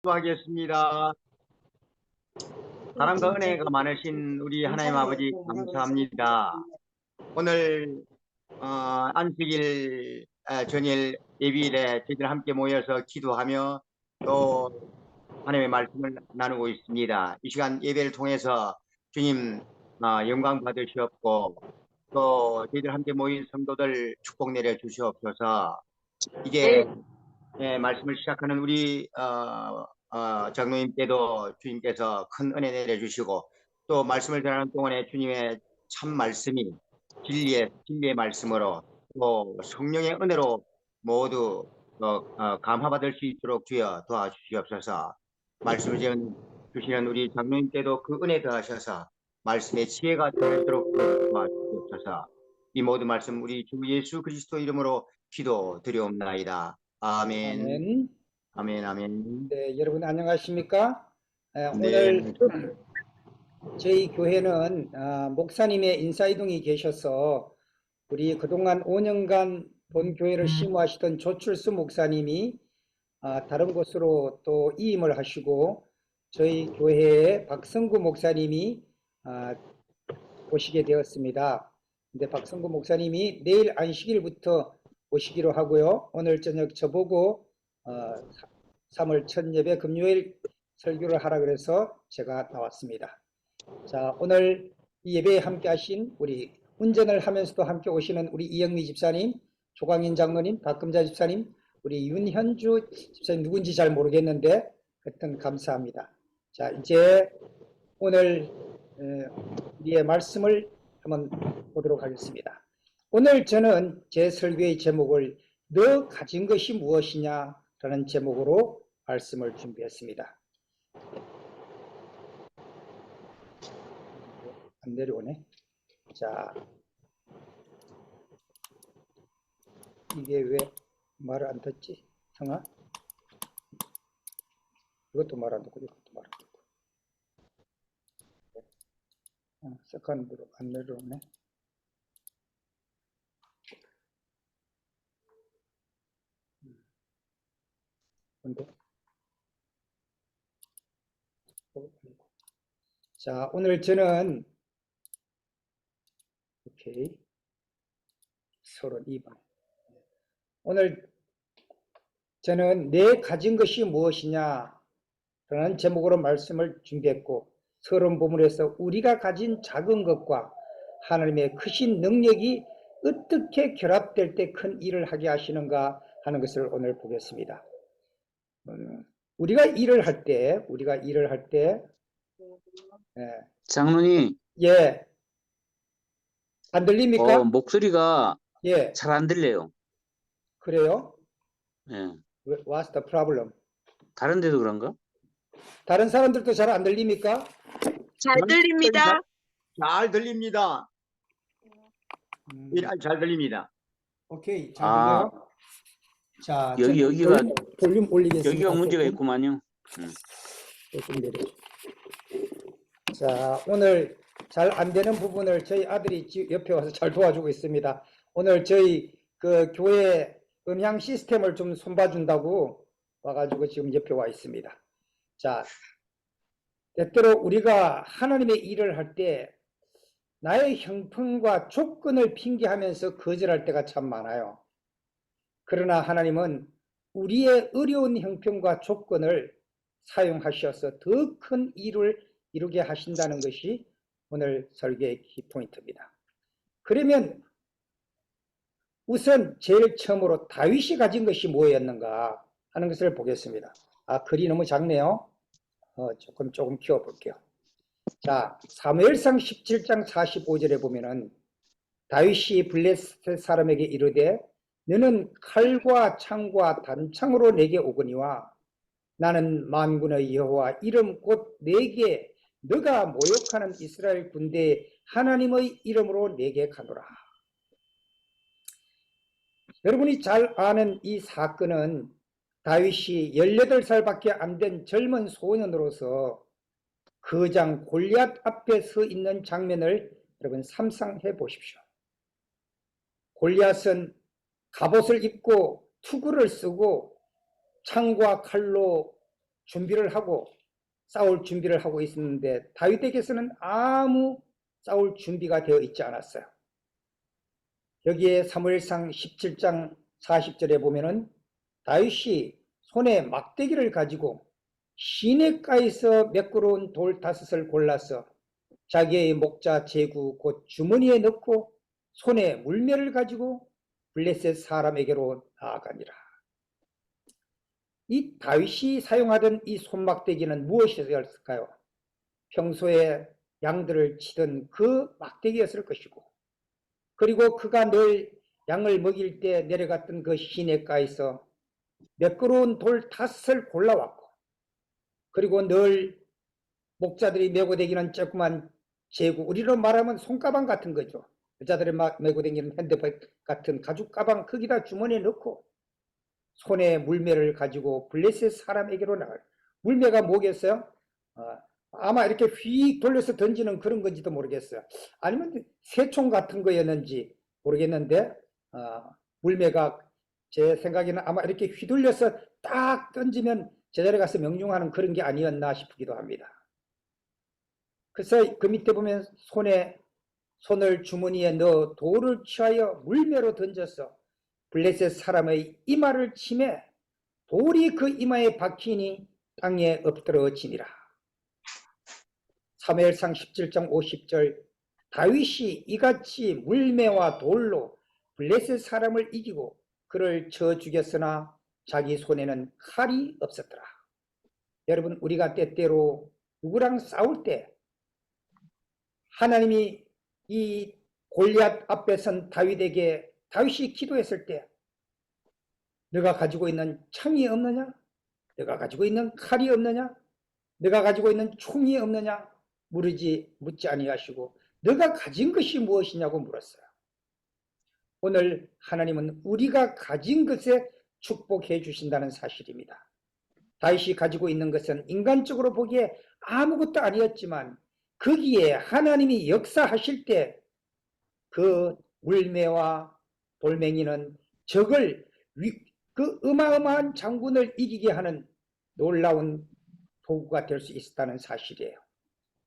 하겠습니다. 사랑과 은혜가 많으신 우리 하나님 아버지 감사합니다. 오늘 안식일 전일 예비일에 저희들 함께 모여서 기도하며 또 하나님의 말씀을 나누고 있습니다. 이 시간 예배를 통해서 주님 영광 받으시옵고 또 저희들 함께 모인 성도들 축복 내려 주시옵소서. 이제 말씀을 시작하는 우리 장로님께도 주님께서 큰 은혜 내려주시고 또 말씀을 전하는 동안에 주님의 참 말씀이 진리의 말씀으로 또 성령의 은혜로 모두 감화받을 수 있도록 주여 도와주시옵소서. 말씀을 주시는 우리 장로님께도 그 은혜 더하셔서 말씀의 지혜가 되도록 도와주시옵소서. 이 모든 말씀 우리 주 예수 그리스도 이름으로 기도드리옵나이다. 아멘. 아멘. 아멘. 아멘. 네, 여러분 안녕하십니까? 네. 오늘 저희 교회는 목사님의 인사이동이 계셔서 우리 그동안 5년간 본 교회를 심호하시던 조출수 목사님이 다른 곳으로 또 이임을 하시고 저희 교회에 박성구 목사님이 오시게 되었습니다. 근데 박성구 목사님이 내일 안식일부터 오시기로 하고요. 오늘 저녁 저보고 3월 첫 예배 금요일 설교를 하라 그래서 제가 나왔습니다. 자, 오늘 이 예배에 함께 하신 우리 운전을 하면서도 함께 오시는 우리 이영미 집사님, 조광인 장로님, 박금자 집사님, 우리 윤현주 집사님 누군지 잘 모르겠는데 하여튼 감사합니다. 자, 이제 오늘 우리의 말씀을 한번 보도록 하겠습니다. 오늘 저는 제 설교의 제목을 너 가진 것이 무엇이냐 라는 제목으로 말씀을 준비했습니다. 안 내려오네. 자, 이게 왜 말을 안 듣지? 성아? 이것도 말 안 듣고 이것도 말 안 듣고. 세컨드로 안 내려오네. 근데 자, 오늘 저는 오케이 32번. 오늘 저는 내 가진 것이 무엇이냐 라는 제목으로 말씀을 준비했고, 서론 본문에서 우리가 가진 작은 것과 하나님의 크신 능력이 어떻게 결합될 때 큰 일을 하게 하시는가 하는 것을 오늘 보겠습니다. 우리가 일을 할 때 장로님, 예, 안 들립니까? 목소리가 예, 잘 안 들려요. 그래요? 예. What's the problem? 다른 데도 그런가? 다른 사람들도 잘 안 들립니까? 잘 들립니다. 잘 들립니다. 잘 들립니다. 오케이, 잘 들려요? 자, 여기가 볼륨 올리겠습니다. 여기가 문제가 있구만요. 조금 내려. 자, 오늘 잘 안 되는 부분을 저희 아들이 옆에 와서 잘 도와주고 있습니다. 오늘 저희 그 교회 음향 시스템을 좀 손봐준다고 와가지고 지금 옆에 와 있습니다. 자, 때때로 우리가 하나님의 일을 할 때 나의 형편과 조건을 핑계하면서 거절할 때가 참 많아요. 그러나 하나님은 우리의 어려운 형편과 조건을 사용하셔서 더 큰 일을 이루게 하신다는 것이 오늘 설교의 키포인트입니다. 그러면 우선 제일 처음으로 다윗이 가진 것이 뭐였는가 하는 것을 보겠습니다. 글이 너무 작네요. 조금 키워볼게요. 자, 사무엘상 17장 45절에 보면은 다윗이 블레셋 사람에게 이르되 너는 칼과 창과 단창으로 내게 오거니와 나는 만군의 여호와 이름 곧 내게 너가 모욕하는 이스라엘 군대 하나님의 이름으로 내게 가노라. 여러분이 잘 아는 이 사건은 다윗이 18살밖에 안 된 젊은 소년으로서 거장 골리앗 앞에 서 있는 장면을 여러분 상상해 보십시오. 골리앗은 갑옷을 입고 투구를 쓰고 창과 칼로 준비를 하고 싸울 준비를 하고 있었는데 다윗에게서는 아무 싸울 준비가 되어 있지 않았어요. 여기에 사무엘상 17장 40절에 보면은 다윗이 손에 막대기를 가지고 시냇가에서 매끄러운 돌 5을 골라서 자기의 목자 제구 곧 주머니에 넣고 손에 물매를 가지고 블레셋 사람에게로 나아가니라. 이 다윗이 사용하던 이 손막대기는 무엇이었을까요? 평소에 양들을 치던 그 막대기였을 것이고, 그리고 그가 늘 양을 먹일 때 내려갔던 그 시냇가에서 매끄러운 돌 5을 골라왔고, 그리고 늘 목자들이 메고 다니는 조그만 제구, 우리로 말하면 손가방 같은 거죠. 여자들이 메고 다니는 핸드백 같은 가죽 가방 거기다 주머니에 넣고 손에 물매를 가지고 블레셋 사람에게로 나가요. 물매가 뭐겠어요? 아마 이렇게 휙 돌려서 던지는 그런 건지도 모르겠어요. 아니면 새총 같은 거였는지 모르겠는데 물매가 제 생각에는 아마 이렇게 휘둘려서 딱 던지면 제자리에 가서 명중하는 그런 게 아니었나 싶기도 합니다. 그래서 그 밑에 보면 손을 주머니에 넣어 돌을 취하여 물매로 던져서 블레셋 사람의 이마를 치매 돌이 그 이마에 박히니 땅에 엎드러지니라. 사무엘상 17장 50절 다윗이 이같이 물매와 돌로 블레셋 사람을 이기고 그를 쳐 죽였으나 자기 손에는 칼이 없었더라. 여러분, 우리가 때때로 누구랑 싸울 때 하나님이 이 골리앗 앞에 선 다윗이 기도했을 때 너가 가지고 있는 창이 없느냐? 너가 가지고 있는 칼이 없느냐? 너가 가지고 있는 총이 없느냐? 묻지 아니하시고 너가 가진 것이 무엇이냐고 물었어요. 오늘 하나님은 우리가 가진 것에 축복해 주신다는 사실입니다. 다윗이 가지고 있는 것은 인간적으로 보기에 아무것도 아니었지만 거기에 하나님이 역사하실 때 그 물매와 돌멩이는 적을 그 어마어마한 장군을 이기게 하는 놀라운 도구가 될 수 있었다는 사실이에요.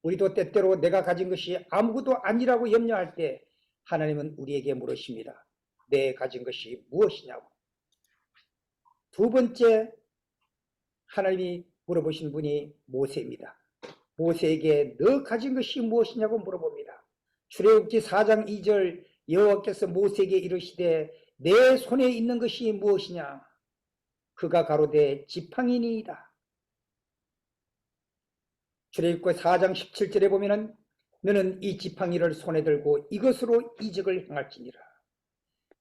우리도 때때로 내가 가진 것이 아무것도 아니라고 염려할 때 하나님은 우리에게 물으십니다. 내 가진 것이 무엇이냐고. 두 번째 하나님이 물어보신 분이 모세입니다. 모세에게 너 가진 것이 무엇이냐고 물어봅니다. 출애굽기 4장 2절 여호와께서 모세에게 이르시되 내 손에 있는 것이 무엇이냐? 그가 가로되 지팡이니이다. 출애굽기 4장 17절에 보면은 너는 이 지팡이를 손에 들고 이것으로 이적을 행할지니라.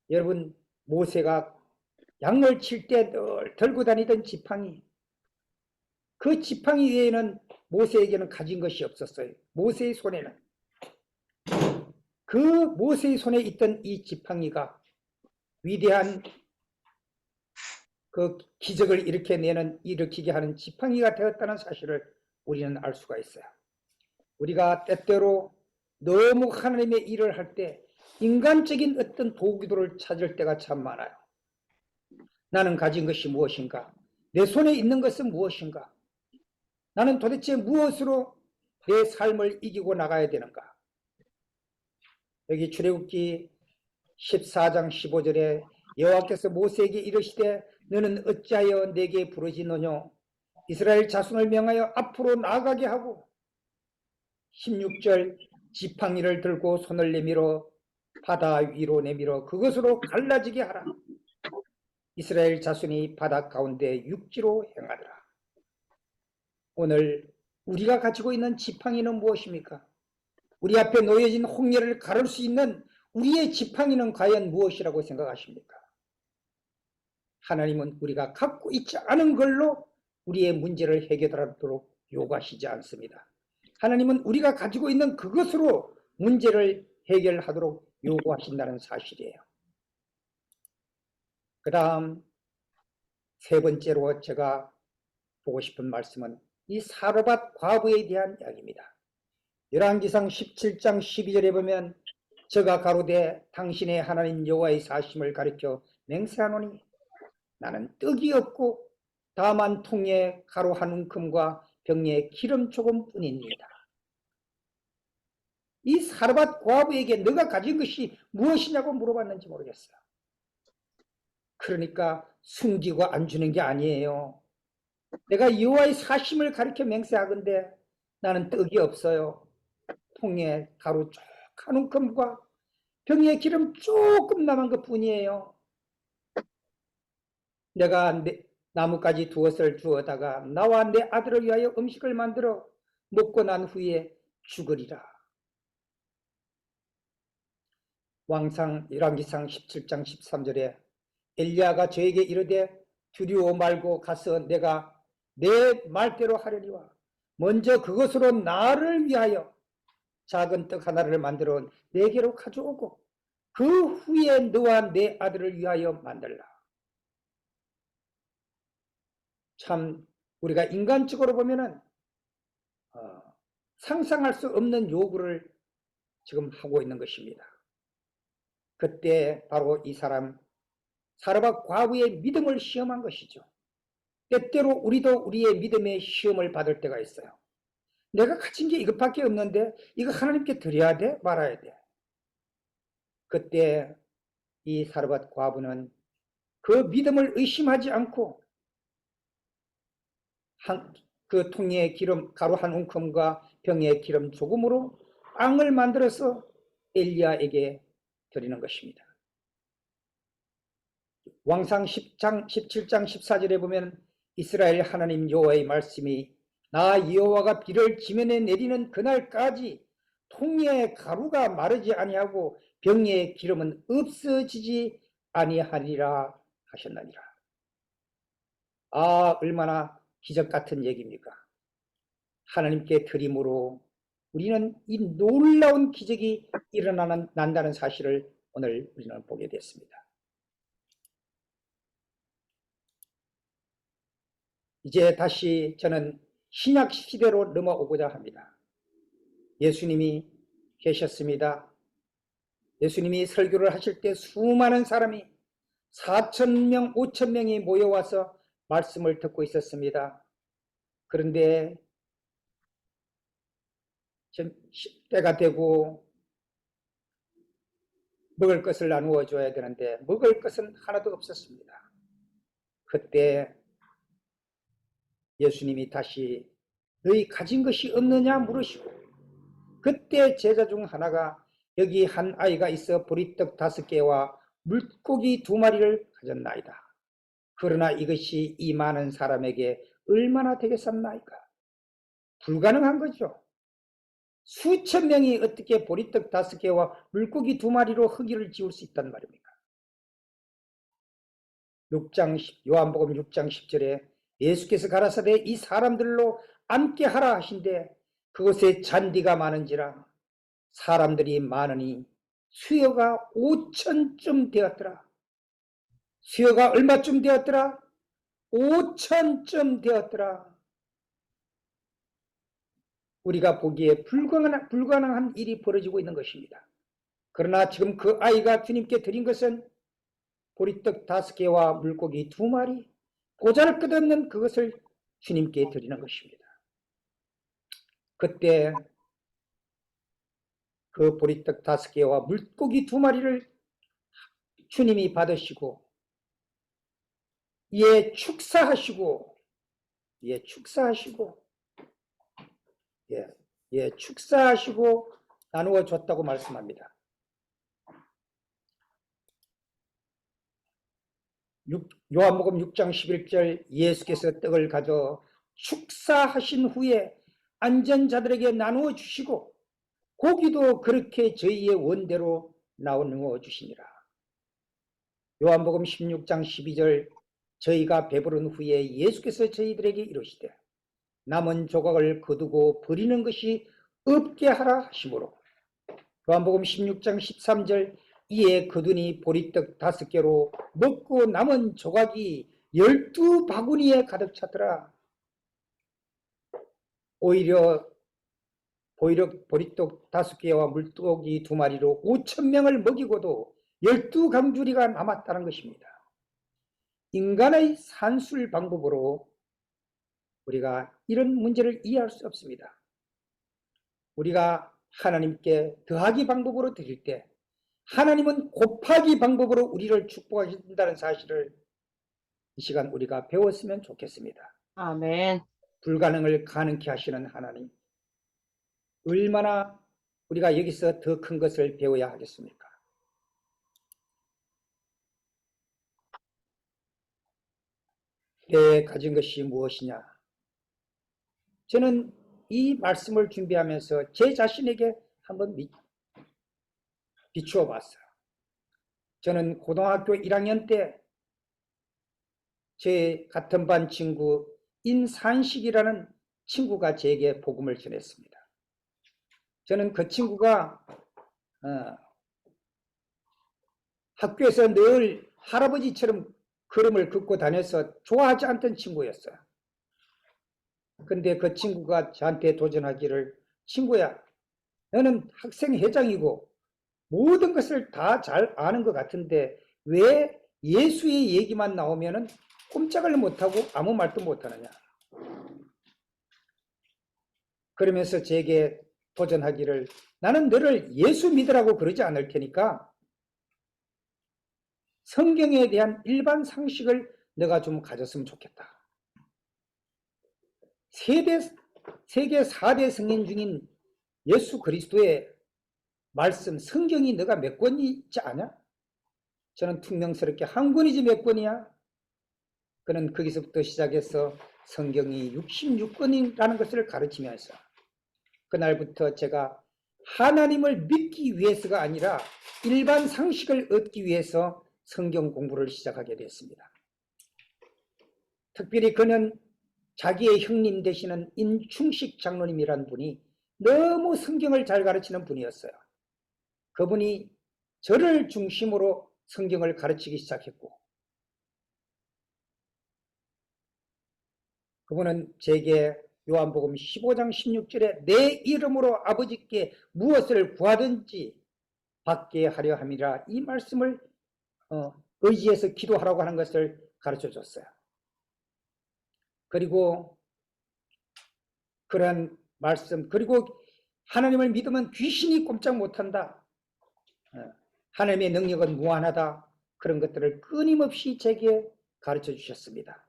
여러분, 모세가 양을 칠 때 늘 들고 다니던 지팡이, 그 지팡이 외에는 모세에게는 가진 것이 없었어요. 모세의 손에는. 그 모세의 손에 있던 이 지팡이가 위대한 그 기적을 일으키게 하는 지팡이가 되었다는 사실을 우리는 알 수가 있어요. 우리가 때때로 너무 하나님의 일을 할 때 인간적인 어떤 도구들을 찾을 때가 참 많아요. 나는 가진 것이 무엇인가? 내 손에 있는 것은 무엇인가? 나는 도대체 무엇으로 내 삶을 이기고 나가야 되는가? 여기 출애굽기 14장 15절에 여호와께서 모세에게 이르시되 너는 어찌하여 내게 부르짖노뇨? 이스라엘 자손을 명하여 앞으로 나아가게 하고 16절 지팡이를 들고 손을 내밀어 바다 위로 내밀어 그것으로 갈라지게 하라. 이스라엘 자손이 바다 가운데 육지로 행하더라. 오늘 우리가 가지고 있는 지팡이는 무엇입니까? 우리 앞에 놓여진 홍해를 가를 수 있는 우리의 지팡이는 과연 무엇이라고 생각하십니까? 하나님은 우리가 갖고 있지 않은 걸로 우리의 문제를 해결하도록 요구하시지 않습니다. 하나님은 우리가 가지고 있는 그것으로 문제를 해결하도록 요구하신다는 사실이에요. 그 다음 세 번째로 제가 보고 싶은 말씀은 이 사르밧 과부에 대한 이야기입니다. 열왕기상 17장 12절에 보면 저가 가로되 당신의 하나님 여호와의 사심을 가리켜 맹세하노니 나는 떡이 없고 다만 통에 가루 한 움큼과 병에 기름 조금뿐입니다. 이 사르밧 과부에게 너가 가진 것이 무엇이냐고 물어봤는지 모르겠어요. 그러니까 숨기고 안 주는 게 아니에요. 내가 여호와의 사심을 가리켜 맹세하건대 나는 떡이 없어요. 통에 가루 쭉 한 움큼과 병에 기름 조금 남은 것 뿐이에요. 내가 나뭇가지 두엇을 주어다가 나와 내 아들을 위하여 음식을 만들어 먹고 난 후에 죽으리라. 왕상 열왕기상 17장 13절에 엘리야가 저에게 이르되 두려워 말고 가서 내가 내 말대로 하려니와 먼저 그것으로 나를 위하여 작은 떡 하나를 만들어 내게로 가져오고 그 후에 너와 내 아들을 위하여 만들라. 참 우리가 인간적으로 보면은 상상할 수 없는 요구를 지금 하고 있는 것입니다. 그때 바로 이 사르밧 과부의 믿음을 시험한 것이죠. 때때로 우리도 우리의 믿음의 시험을 받을 때가 있어요. 내가 가진 게 이것밖에 없는데 이거 하나님께 드려야 돼? 말아야 돼? 그때 이 사르밧 과부는 그 믿음을 의심하지 않고 그 통에 기름 가루 한 움큼과 병에 기름 조금으로 빵을 만들어서 엘리야에게 드리는 것입니다. 왕상 10장 17장 14절에 보면 이스라엘 하나님 여호와의 말씀이 나 여호와가 비를 지면에 내리는 그날까지 통에 가루가 마르지 아니하고 병에 기름은 없어지지 아니하리라 하셨나니라. 아, 얼마나 기적 같은 얘기입니까? 하나님께 드림으로 우리는 이 놀라운 기적이 일어난다는 사실을 오늘 우리는 보게 됐습니다. 이제 다시 저는 신약 시대로 넘어오고자 합니다. 예수님이 계셨습니다. 예수님이 설교를 하실 때 수많은 사람이 4,000명, 5,000명이 모여와서 말씀을 듣고 있었습니다. 그런데 때가 되고 먹을 것을 나누어 줘야 되는데 먹을 것은 하나도 없었습니다. 그때 예수님이 다시 너희 가진 것이 없느냐 물으시고 그때 제자 중 하나가 여기 한 아이가 있어 보리떡 5개와 물고기 2마리를 가졌나이다. 그러나 이것이 이 많은 사람에게 얼마나 되겠습니까? 불가능한 거죠. 수천 명이 어떻게 보리떡 5개와 물고기 2마리로 허기를 지울 수 있단 말입니까? 요한복음 6장 10절에 예수께서 가라사대 이 사람들로 함께 하라 하신데 그곳에 잔디가 많은지라 사람들이 많으니 수요가 5,000쯤 되었더라. 수요가 얼마쯤 되었더라? 5,000쯤 되었더라. 우리가 보기에 불가능한 일이 벌어지고 있는 것입니다. 그러나 지금 그 아이가 주님께 드린 것은 보리떡 5개와 물고기 2마리, 보잘것없는 그것을 주님께 드리는 것입니다. 그때 그 보리떡 5개와 물고기 2마리를 주님이 받으시고 축사하시고 축사하시고 나누어 줬다고 말씀합니다. 요한복음 6장 11절 예수께서 떡을 가져 축사하신 후에 앉은 자들에게 나누어 주시고 고기도 그렇게 저희의 원대로 나누어 주시니라. 요한복음 16장 12절 저희가 배부른 후에 예수께서 저희들에게 이르시되 남은 조각을 거두고 버리는 것이 없게 하라 하시므로 요한복음 16장 13절 이에 거두니 보리떡 5개로 먹고 남은 조각이 12바구니에 가득 찼더라. 오히려 보리떡 5개와 물고기 2마리로 5,000명을 먹이고도 12강주리가 남았다는 것입니다. 인간의 산술 방법으로 우리가 이런 문제를 이해할 수 없습니다. 우리가 하나님께 더하기 방법으로 드릴 때 하나님은 곱하기 방법으로 우리를 축복하신다는 사실을 이 시간 우리가 배웠으면 좋겠습니다. 아멘. 불가능을 가능케 하시는 하나님, 얼마나 우리가 여기서 더 큰 것을 배워야 하겠습니까? 내 가진 것이 무엇이냐? 저는 이 말씀을 준비하면서 제 자신에게 한번 비추어 봤어요. 저는 고등학교 1학년 때 제 같은 반 친구 인산식이라는 친구가 제게 복음을 전했습니다. 저는 그 친구가 학교에서 늘 할아버지처럼 걸음을 긋고 다녀서 좋아하지 않던 친구였어요. 근데 그 친구가 저한테 도전하기를, 친구야, 너는 학생회장이고 모든 것을 다 잘 아는 것 같은데 왜 예수의 얘기만 나오면은 꼼짝을 못하고 아무 말도 못하느냐. 그러면서 제게 도전하기를, 나는 너를 예수 믿으라고 그러지 않을 테니까 성경에 대한 일반 상식을 너가 좀 가졌으면 좋겠다. 세계 4대 성인 중인 예수 그리스도의 말씀, 성경이 너가 몇 권이 있지 않냐? 저는 퉁명스럽게 한 권이지 몇 권이야? 그는 거기서부터 시작해서 성경이 66권이라는 것을 가르치면서 그날부터 제가 하나님을 믿기 위해서가 아니라 일반 상식을 얻기 위해서 성경 공부를 시작하게 됐습니다. 특별히 그는 자기의 형님 되시는 인충식 장로님이란 분이 너무 성경을 잘 가르치는 분이었어요. 그분이 저를 중심으로 성경을 가르치기 시작했고, 그분은 제게 요한복음 15장 16절에 내 이름으로 아버지께 무엇을 구하든지 받게 하려 함이라, 이 말씀을 의지해서 기도하라고 하는 것을 가르쳐 줬어요. 그리고 그런 말씀, 그리고 하나님을 믿으면 귀신이 꼼짝 못한다, 하나님의 능력은 무한하다, 그런 것들을 끊임없이 제게 가르쳐 주셨습니다.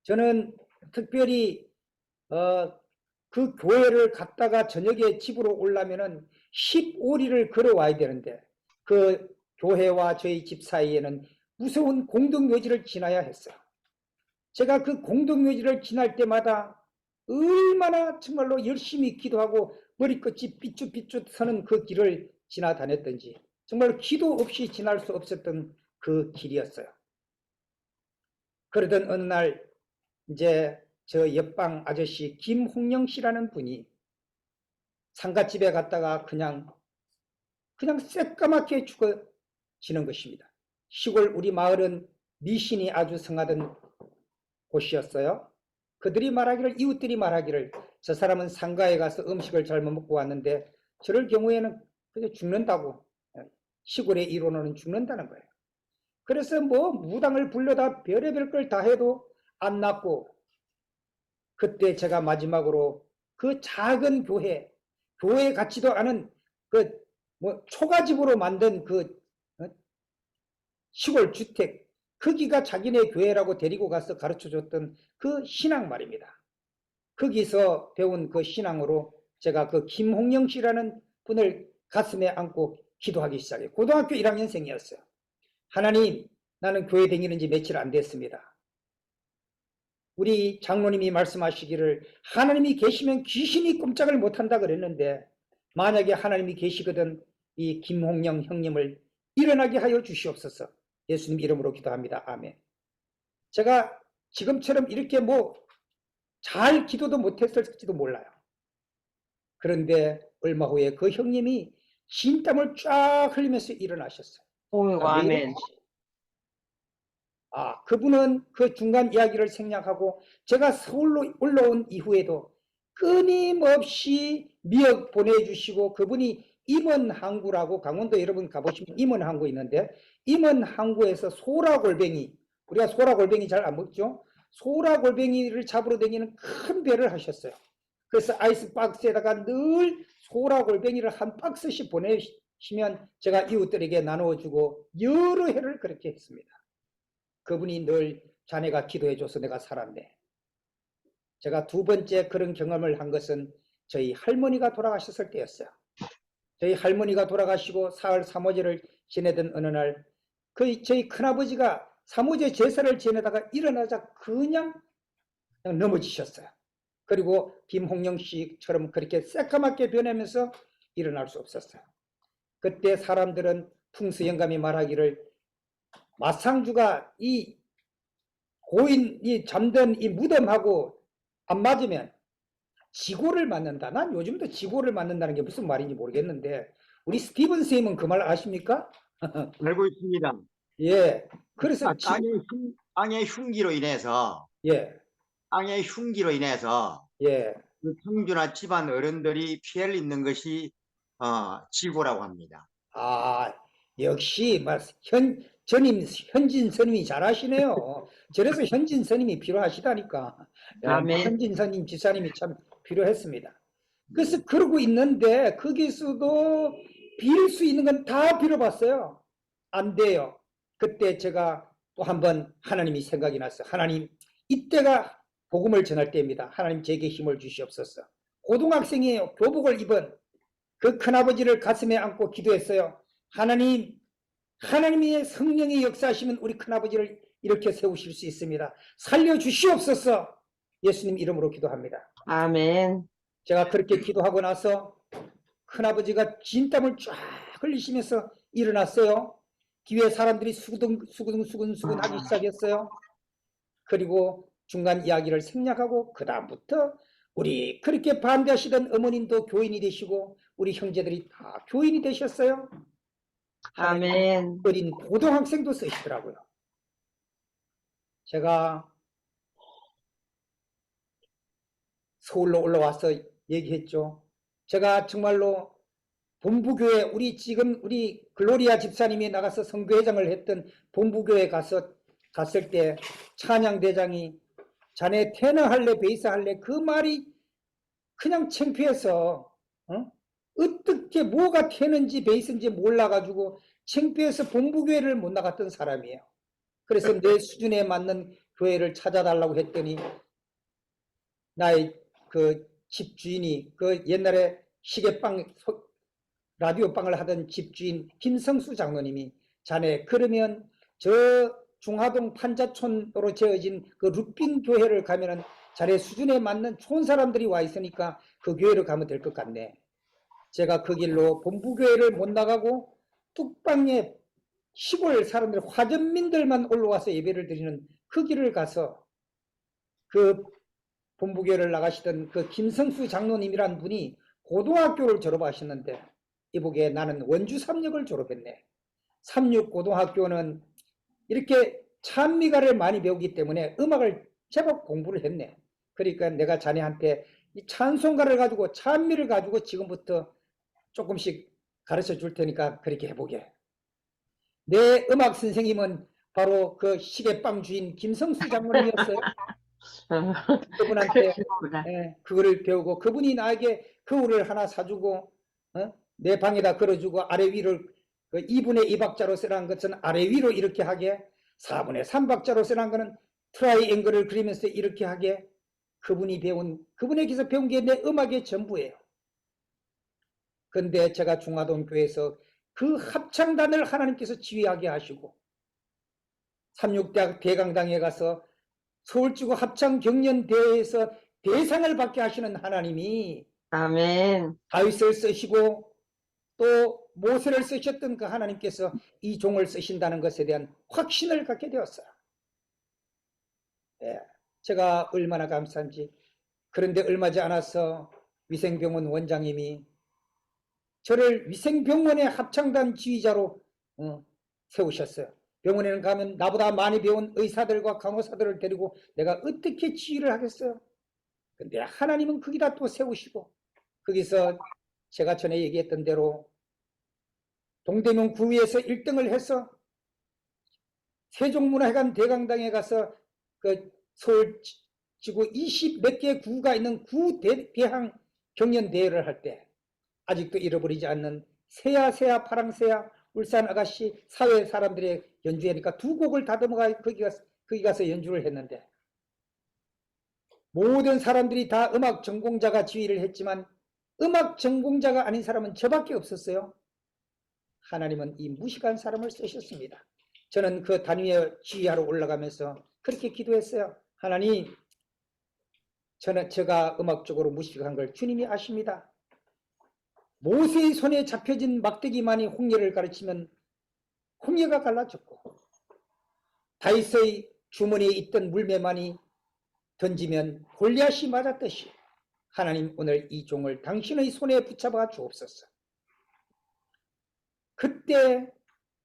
저는 특별히 그 교회를 갔다가 저녁에 집으로 오려면은 15리를 걸어와야 되는데 그 교회와 저희 집 사이에는 무서운 공동묘지를 지나야 했어요. 제가 그 공동묘지를 지날 때마다 얼마나 정말로 열심히 기도하고 머리끝이 삐쭉삐쭉 서는 그 길을 지나다녔던지, 정말 기도 없이 지날 수 없었던 그 길이었어요. 그러던 어느 날 이제 저 옆방 아저씨 김홍영 씨라는 분이 상갓집에 갔다가 그냥 새까맣게 죽어지는 것입니다. 시골 우리 마을은 미신이 아주 성하던 곳이었어요. 그들이 말하기를, 이웃들이 말하기를, 저 사람은 상가에 가서 음식을 잘못 먹고 왔는데 저럴 경우에는 그냥 죽는다고, 시골의 이론으로는 죽는다는 거예요. 그래서 뭐 무당을 불러다 별의별 걸 다 해도 안 낫고, 그때 제가 마지막으로 그 작은 교회 같지도 않은 그 뭐 초가집으로 만든 그 시골 주택, 거기가 자기네 교회라고 데리고 가서 가르쳐 줬던 그 신앙 말입니다. 거기서 배운 그 신앙으로 제가 그 김홍영 씨라는 분을 가슴에 안고 기도하기 시작해요. 고등학교 1학년생이었어요. 하나님, 나는 교회 다니는 지 며칠 안 됐습니다. 우리 장로님이 말씀하시기를 하나님이 계시면 귀신이 꼼짝을 못한다 그랬는데, 만약에 하나님이 계시거든 이 김홍영 형님을 일어나게 하여 주시옵소서. 예수님 이름으로 기도합니다. 아멘. 제가 지금처럼 이렇게 뭐 잘 기도도 못했을지도 몰라요. 그런데 얼마 후에 그 형님이 진땀을 쫙 흘리면서 일어나셨어요. 오, 아멘. 그분은 그 중간 이야기를 생략하고 제가 서울로 올라온 이후에도 끊임없이 미역 보내주시고, 그분이 임원항구라고, 강원도 여러분 가보시면 임원항구 있는데, 임원항구에서 소라골뱅이, 우리가 소라골뱅이 잘 안 먹죠? 소라골뱅이를 잡으러 다니는 큰 배를 하셨어요. 그래서 아이스박스에다가 늘 소라골뱅이를 한 박스씩 보내시면 제가 이웃들에게 나누어주고 여러 해를 그렇게 했습니다. 그분이 늘 자네가 기도해줘서 내가 살았네. 제가 두 번째 그런 경험을 한 것은 저희 할머니가 돌아가셨을 때였어요. 저희 할머니가 돌아가시고 사흘 사모제를 지내던 어느 날 저희 큰아버지가 사모제 제사를 지내다가 일어나자 그냥 넘어지셨어요. 그리고 김홍영 씨처럼 그렇게 새까맣게 변하면서 일어날 수 없었어요. 그때 사람들은 풍수영감이 말하기를 마상주가 이 고인이 잠든 이 무덤하고 안 맞으면 지고를 맞는다. 난 요즘도 지고를 맞는다는 게 무슨 말인지 모르겠는데 우리 스티븐 선생님은 그 말 아십니까? 알고 있습니다. 예. 그래서 땅의 흉기로 인해서 예. 땅의 흉기로 인해서 예. 그 청주나 집안 어른들이 피해를 입는 것이 지고라고 합니다. 아, 역시 현진 스님이 잘하시네요. 저래서 현진 스님이 필요하시다니까. 아멘. 현진 스님 지사님이 참 필요했습니다. 그래서 그러고 있는데 거기서도 빌 수 있는 건 다 빌어봤어요. 안 돼요. 그때 제가 또 한번 하나님이 생각이 났어요. 하나님, 이때가 복음을 전할 때입니다. 하나님 제게 힘을 주시옵소서. 고등학생이에요. 교복을 입은 그 큰아버지를 가슴에 안고 기도했어요. 하나님, 하나님의 성령의 역사하시면 우리 큰아버지를 이렇게 세우실 수 있습니다. 살려주시옵소서. 예수님 이름으로 기도합니다. 아멘. 제가 그렇게 기도하고 나서 큰아버지가 진땀을 쫙 흘리시면서 일어났어요. 뒤에 사람들이 수근수근 하기 시작했어요. 그리고 중간 이야기를 생략하고 그 다음부터 우리 그렇게 반대하시던 어머님도 교인이 되시고 우리 형제들이 다 교인이 되셨어요. 아멘. 어린 고등학생도 쓰시더라고요. 제가 서울로 올라와서 얘기했죠. 제가 정말로 본부교회 우리 글로리아 집사님이 나가서 선교회장을 했던 본부교회 갔을 때 찬양대장이 자네 테너 할래 베이스 할래 그 말이 그냥 창피해서 어떻게 뭐가 테너인지 베이스인지 몰라가지고 창피해서 본부교회를 못 나갔던 사람이에요. 그래서 내 수준에 맞는 교회를 찾아달라고 했더니 나의 그 집주인이 그 옛날에 시계빵 라디오빵을 하던 집주인 김성수 장로님이 자네 그러면 저 중하동 판자촌으로 지어진 그 루핀 교회를 가면은 자네 수준에 맞는 좋은 사람들이 와 있으니까 그 교회를 가면 될 것 같네. 제가 그 길로 본부교회를 못 나가고 뚝방에 시골 사람들 화전민들만 올라와서 예배를 드리는 그 길을 가서 그 본부교회를 나가시던 그 김성수 장로님이란 분이 고등학교를 졸업하셨는데 이보게 나는 원주 삼육을 졸업했네. 삼육 고등학교는 이렇게 찬미가를 많이 배우기 때문에 음악을 제법 공부를 했네. 그러니까 내가 자네한테 이 찬송가를 가지고 찬미를 가지고 지금부터 조금씩 가르쳐 줄 테니까 그렇게 해보게. 내 음악 선생님은 바로 그 시계빵 주인 김성수 장모님이었어요. 그분한테 그거를 배우고 그분이 나에게 거울을 하나 사주고 내 방에다 걸어주고 아래 위를 그 2분의 2박자로 쓰라는 것은 아래 위로 이렇게 하게 4분의 3박자로 쓰라는 것은 트라이앵글을 그리면서 이렇게 하게 그분에게서 배운 게 내 음악의 전부예요. 그런데 제가 중화동 교회에서 그 합창단을 하나님께서 지휘하게 하시고 삼육대학 대강당에 가서 서울지구 합창경연대회에서 대상을 받게 하시는 하나님이 아멘. 다윗을 쓰시고 또 모세를 쓰셨던 그 하나님께서 이 종을 쓰신다는 것에 대한 확신을 갖게 되었어요. 예, 제가 얼마나 감사한지. 그런데 얼마지 않아서 위생병원 원장님이 저를 위생병원의 합창단 지휘자로 세우셨어요. 병원에는 가면 나보다 많이 배운 의사들과 간호사들을 데리고 내가 어떻게 지휘를 하겠어요? 근데 하나님은 거기다 또 세우시고 거기서 제가 전에 얘기했던 대로 동대문 구위에서 1등을 해서 세종문화회관 대강당에 가서 그 서울 지구 20 몇 개 구가 있는 구 개항 경연 대회를 할 때 아직도 잃어버리지 않는 새야 파랑새야 울산 아가씨 사회 사람들의 연주회니까 두 곡을 다듬어가 거기 가서 연주를 했는데 모든 사람들이 다 음악 전공자가 지휘를 했지만 음악 전공자가 아닌 사람은 저밖에 없었어요. 하나님은 이 무식한 사람을 쓰셨습니다. 저는 그 단위에 지휘하러 올라가면서 그렇게 기도했어요. 하나님, 제가 음악적으로 무식한 걸 주님이 아십니다. 모세의 손에 잡혀진 막대기만이 홍해를 가르치면 홍해가 갈라졌고 다윗의 주머니에 있던 물매만이 던지면 골리앗이 맞았듯이 하나님 오늘 이 종을 당신의 손에 붙잡아 주옵소서. 그때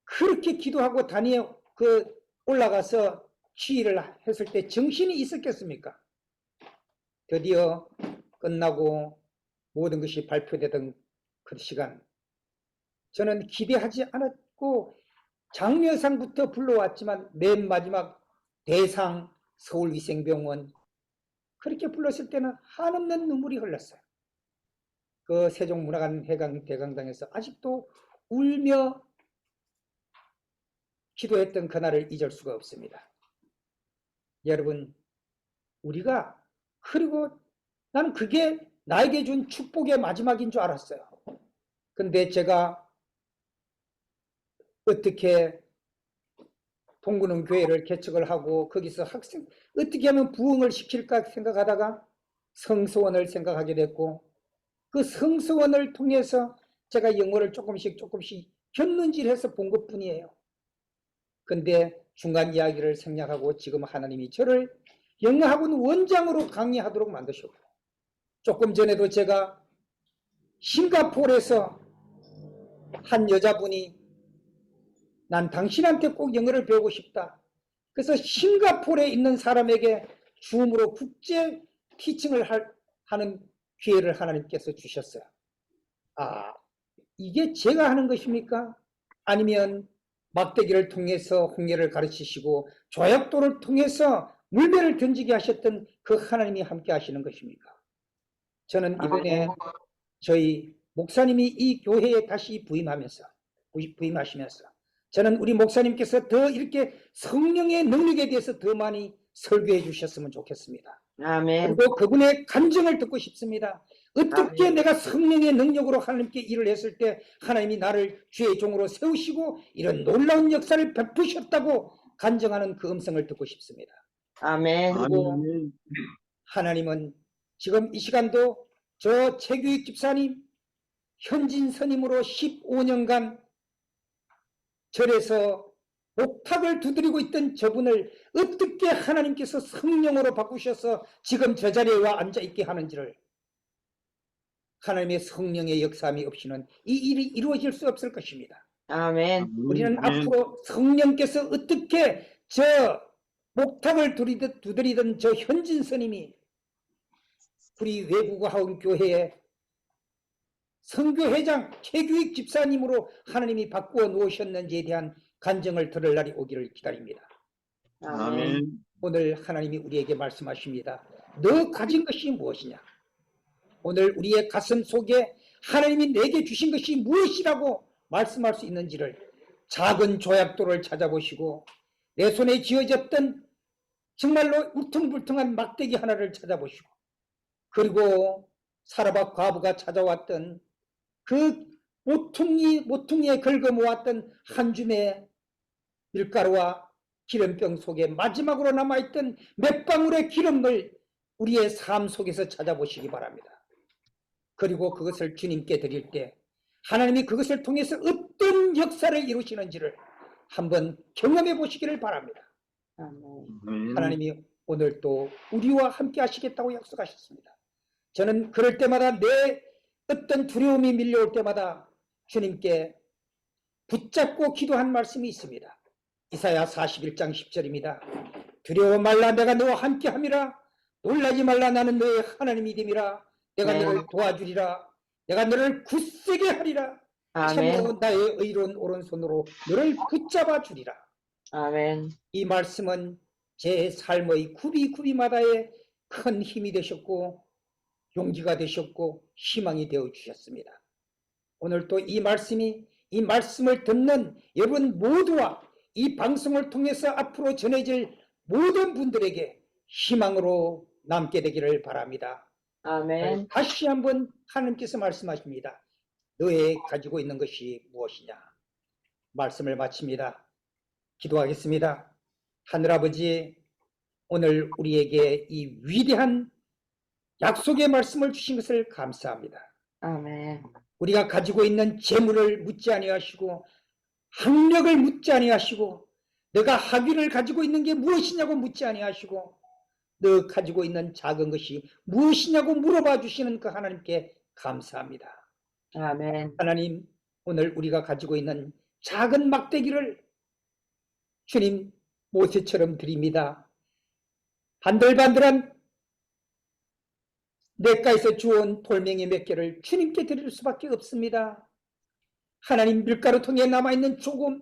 그렇게 기도하고 단위에 올라가서 지휘를 했을 때 정신이 있었겠습니까? 드디어 끝나고 모든 것이 발표되던 그 시간 저는 기대하지 않았고 장려상부터 불러왔지만 맨 마지막 대상 서울위생병원 그렇게 불렀을 때는 한없는 눈물이 흘렀어요. 그 세종문화관 대강당에서 아직도 울며 기도했던 그날을 잊을 수가 없습니다. 여러분, 우리가 그리고 나는 그게 나에게 준 축복의 마지막인 줄 알았어요. 근데 제가 어떻게 동구는 교회를 개척을 하고 거기서 어떻게 하면 부흥을 시킬까 생각하다가 성서원을 생각하게 됐고 그 성서원을 통해서 제가 영어를 조금씩 견눈질해서 본 것뿐이에요. 근데 중간 이야기를 생략하고 지금 하나님이 저를 영어학원 원장으로 강의하도록 만드셨고 조금 전에도 제가 싱가포르에서 한 여자분이 난 당신한테 꼭 영어를 배우고 싶다. 그래서 싱가포르에 있는 사람에게 줌으로 국제 티칭을 하는 기회를 하나님께서 주셨어요. 아, 이게 제가 하는 것입니까? 아니면 막대기를 통해서 홍해를 가르치시고 조약돌을 통해서 물배를 던지게 하셨던 그 하나님이 함께 하시는 것입니까? 저는 이번에 저희 목사님이 이 교회에 다시 부임하시면서 저는 우리 목사님께서 더 이렇게 성령의 능력에 대해서 더 많이 설교해 주셨으면 좋겠습니다. 아멘. 그리고 그분의 간증을 듣고 싶습니다. 어떻게 아멘. 내가 성령의 능력으로 하나님께 일을 했을 때 하나님이 나를 주의 종으로 세우시고 이런 놀라운 역사를 베푸셨다고 간증하는 그 음성을 듣고 싶습니다. 아멘. 그리고 하나님은 지금 이 시간도 저 최규익 집사님 현진 선임으로 15년간 절에서 옥탑을 두드리고 있던 저분을 어떻게 하나님께서 성령으로 바꾸셔서 지금 저 자리에 와 앉아있게 하는지를 하나님의 성령의 역사함이 없이는 이 일이 이루어질 수 없을 것입니다. 아멘. 우리는 앞으로 성령께서 어떻게 저 목탁을 두드리던 저 현진 스님이 우리 외국어학원 교회의 선교회장 최규익 집사님으로 하나님이 바꾸어 놓으셨는지에 대한 간증을 들을 날이 오기를 기다립니다. 아멘. 오늘 하나님이 우리에게 말씀하십니다. 너 가진 것이 무엇이냐? 오늘 우리의 가슴 속에 하나님이 내게 주신 것이 무엇이라고 말씀할 수 있는지를 작은 조약돌을 찾아보시고 내 손에 쥐어졌던 정말로 울퉁불퉁한 막대기 하나를 찾아보시고 그리고 사라밧 과부가 찾아왔던 그 모퉁이에 긁어 모았던 한 줌의 밀가루와 기름병 속에 마지막으로 남아있던 몇 방울의 기름을 우리의 삶 속에서 찾아보시기 바랍니다. 그리고 그것을 주님께 드릴 때 하나님이 그것을 통해서 어떤 역사를 이루시는지를 한번 경험해 보시기를 바랍니다. 하나님이 오늘 또 우리와 함께 하시겠다고 약속하셨습니다. 저는 그럴 때마다 내 어떤 두려움이 밀려올 때마다 주님께 붙잡고 기도한 말씀이 있습니다. 이사야 41장 10절입니다. 두려워 말라 내가 너와 함께 함이라 놀라지 말라 나는 너의 하나님이 됨이라 내가 너를 도와주리라 내가 너를 굳세게 하리라 참으로 나의 의로운 오른손으로 너를 붙잡아 주리라. 아멘. 이 말씀은 제 삶의 구비구비마다의 큰 힘이 되셨고 용기가 되셨고 희망이 되어 주셨습니다. 오늘 또 이 말씀을 듣는 여러분 모두와 이 방송을 통해서 앞으로 전해질 모든 분들에게 희망으로 남게 되기를 바랍니다. 아멘. 다시 한번 하나님께서 말씀하십니다. 너의 가지고 있는 것이 무엇이냐? 말씀을 마칩니다. 기도하겠습니다. 하늘아버지, 오늘 우리에게 이 위대한 약속의 말씀을 주신 것을 감사합니다. 아멘. 우리가 가지고 있는 재물을 묻지 아니하시고 학력을 묻지 아니하시고 내가 학위를 가지고 있는 게 무엇이냐고 묻지 아니하시고 너 가지고 있는 작은 것이 무엇이냐고 물어봐 주시는 그 하나님께 감사합니다. 아멘. 하나님, 오늘 우리가 가지고 있는 작은 막대기를 주님 모세처럼 드립니다. 반들반들한 냇가에서 주운 돌멩이 몇 개를 주님께 드릴 수밖에 없습니다. 하나님, 밀가루통에 남아있는 조금,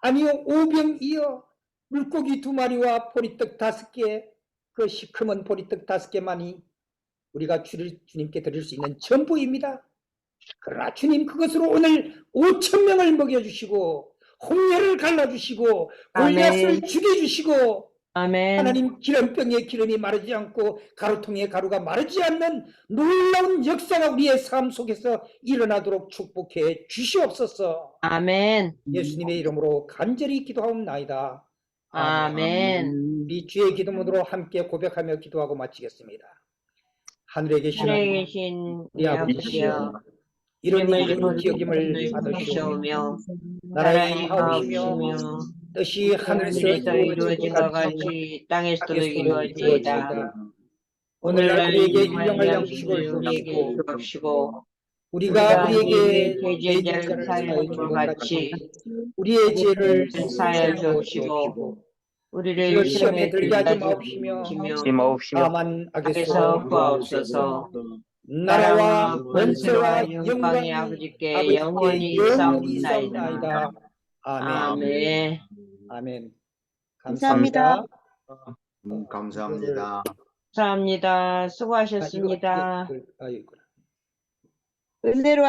아니요 5병이여 물고기 2마리와 보리떡 5개, 그 시커먼 보리떡 5개만이 우리가 주님께 드릴 수 있는 전부입니다. 그러나 주님, 그것으로 오늘 5,000명을 먹여주시고 홍해를 갈라주시고 골리앗을 아멘. 죽여주시고 아멘. 하나님, 기름병에 기름이 마르지 않고 가루통에 가루가 마르지 않는 놀라운 역사가 우리의 삶 속에서 일어나도록 축복해 주시옵소서. 아멘. 예수님의 이름으로 간절히 기도하옵나이다. 아멘. 우리 주의 기도문으로 함께 고백하며 기도하고 마치겠습니다. 하늘에 계신 하늘에 계신 우리 아버지여, 이름이 이름을 거룩히 여김을 받으시오며 받으시오며 나라의 나라의 하옵시며 하옵시며 뜻이 하늘에서 하늘에서 이루어진 것 같이 땅에서도 이루어지이다. 오늘날 우리에게 일용할 일용할 양식을 양식을 우리에게 주옵시고 주옵시고 우리가 우리에게 죄지은 자를 죄지은 사하여 자를 준 것 사하여 같이 우리의 죄를 사하여 사하여 주옵시고 주옵시고 우리를 시험에 들게 하지 마옵시며 다만 악에서 악에서 구하옵소서. 나라와 권세와 권세와 영광이 영광이 아버지께 영원히 영원히 있사옵나이다. 있사옵나이다. 아멘. 아멘. 아멘. 감사합니다. 감사합니다. 감사합니다. 수고하셨습니다. 아이고. 은혜로